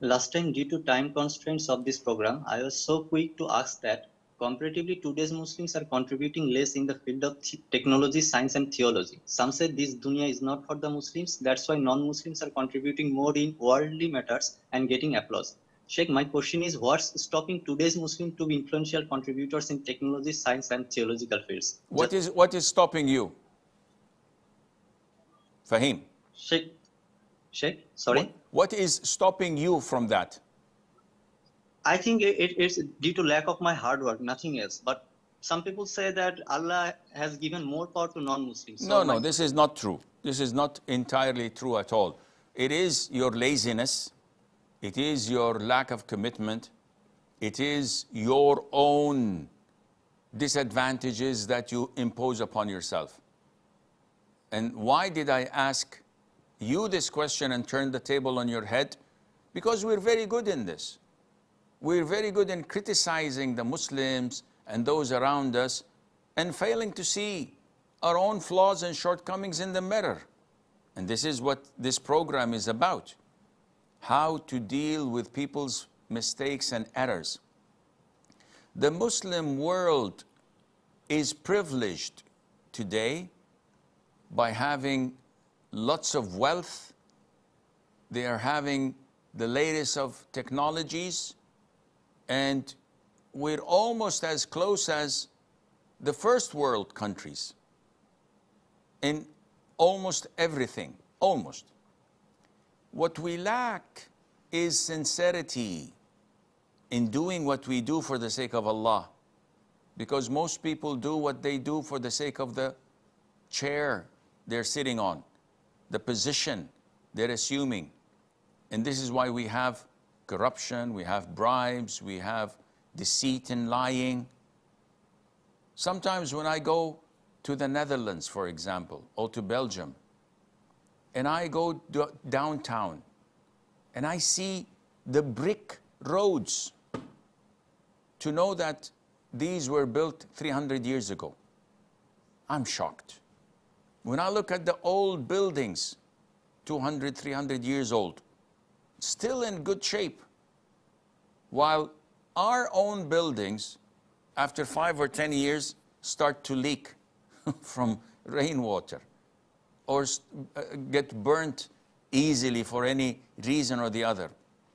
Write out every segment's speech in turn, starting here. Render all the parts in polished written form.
Last time, due to time constraints of this program, I was so quick to ask that comparatively today's Muslims are contributing less in the field of technology, science, and theology. Some say this dunya is not for the Muslims, that's why non-Muslims are contributing more in worldly matters and getting applause. Sheikh, my question is what's stopping today's Muslims to be influential contributors in technology, science, and theological fields? What is stopping you, Fahim? Sheikh, What, sorry. what is stopping you from that? I think it's due to lack of my hard work, nothing else. But some people say that Allah has given more power to non-Muslims. So No, my no, this is not true. This is not entirely true at all. It is your laziness. It is your lack of commitment. It is your own disadvantages that you impose upon yourself. And why did I ask you this question and turn the table on your head? Because we're very good in this. We're very good in criticizing the Muslims and those around us and failing to see our own flaws and shortcomings in the mirror. And this is what this program is about. How to deal with people's mistakes and errors. The Muslim world is privileged today by having lots of wealth. They are having the latest of technologies, and we're almost as close as the first world countries in almost everything, almost. What we lack is sincerity in doing what we do for the sake of Allah, because most people do what they do for the sake of the chair they're sitting on, the position they're assuming. And this is why we have corruption, we have bribes, we have deceit and lying. Sometimes when I go to the Netherlands, for example, or to Belgium, and I go downtown, and I see the brick roads, to know that these were built 300 years ago, I'm shocked. When I look at the old buildings, 200, 300 years old, still in good shape, while our own buildings, after 5 or 10 years, start to leak from rainwater or get burnt easily for any reason or the other.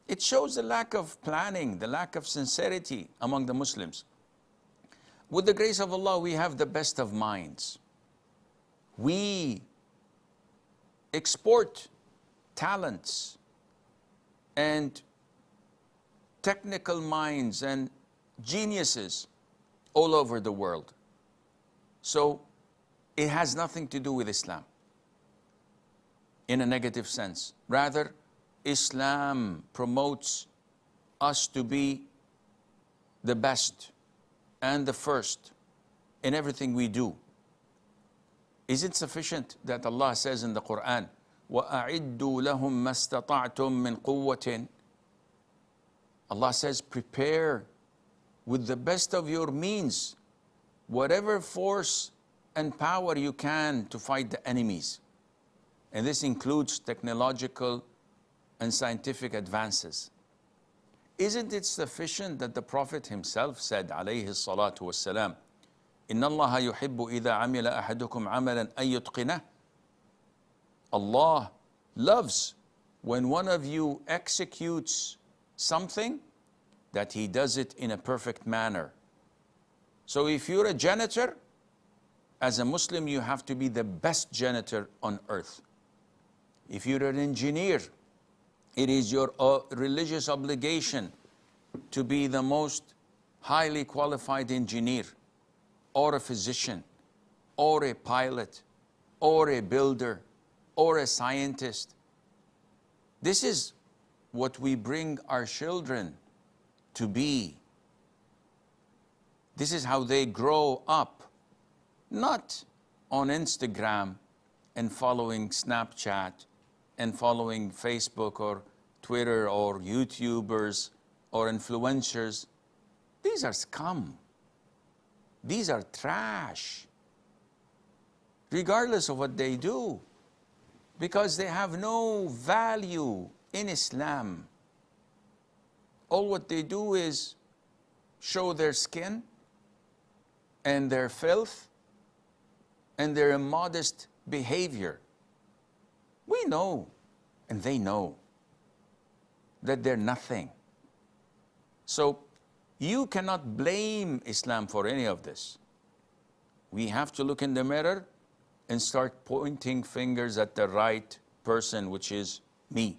It shows the lack of planning, the lack of sincerity among the Muslims. With the grace of Allah, we have the best of minds. We export talents and technical minds and geniuses all over the world. So it has nothing to do with Islam in a negative sense. Rather, Islam promotes us to be the best and the first in everything we do. Is it sufficient that Allah says in the Quran, وَأَعِدُّوا لَهُم مَّا اسْتَطَعْتُم مِّن قُوَّةٍ? Allah says, prepare with the best of your means, whatever force and power you can to fight the enemies. And this includes technological and scientific advances. Isn't it sufficient that the Prophet himself said, alayhi salatu wassalam, إِنَّ اللَّهَ يُحِبُّ إِذَا عَمِلَ أَحَدُكُمْ عَمَلًا أَن يُتْقِنَهُ? Allah loves when one of you executes something that he does it in a perfect manner. So if you're a janitor, as a Muslim, you have to be the best janitor on earth. If you're an engineer, it is your religious obligation to be the most highly qualified engineer, or a physician, or a pilot, or a builder, or a scientist. This is what we bring our children to be. This is how they grow up, not on Instagram and following Snapchat and following Facebook or Twitter or YouTubers or influencers. These are scum. These are trash, regardless of what they do, because they have no value in Islam. all what they do is show their skin and their filth and their immodest behavior. We know, and they know, that they're nothing. So you cannot blame Islam for any of this. We have to look in the mirror and start pointing fingers at the right person, which is me.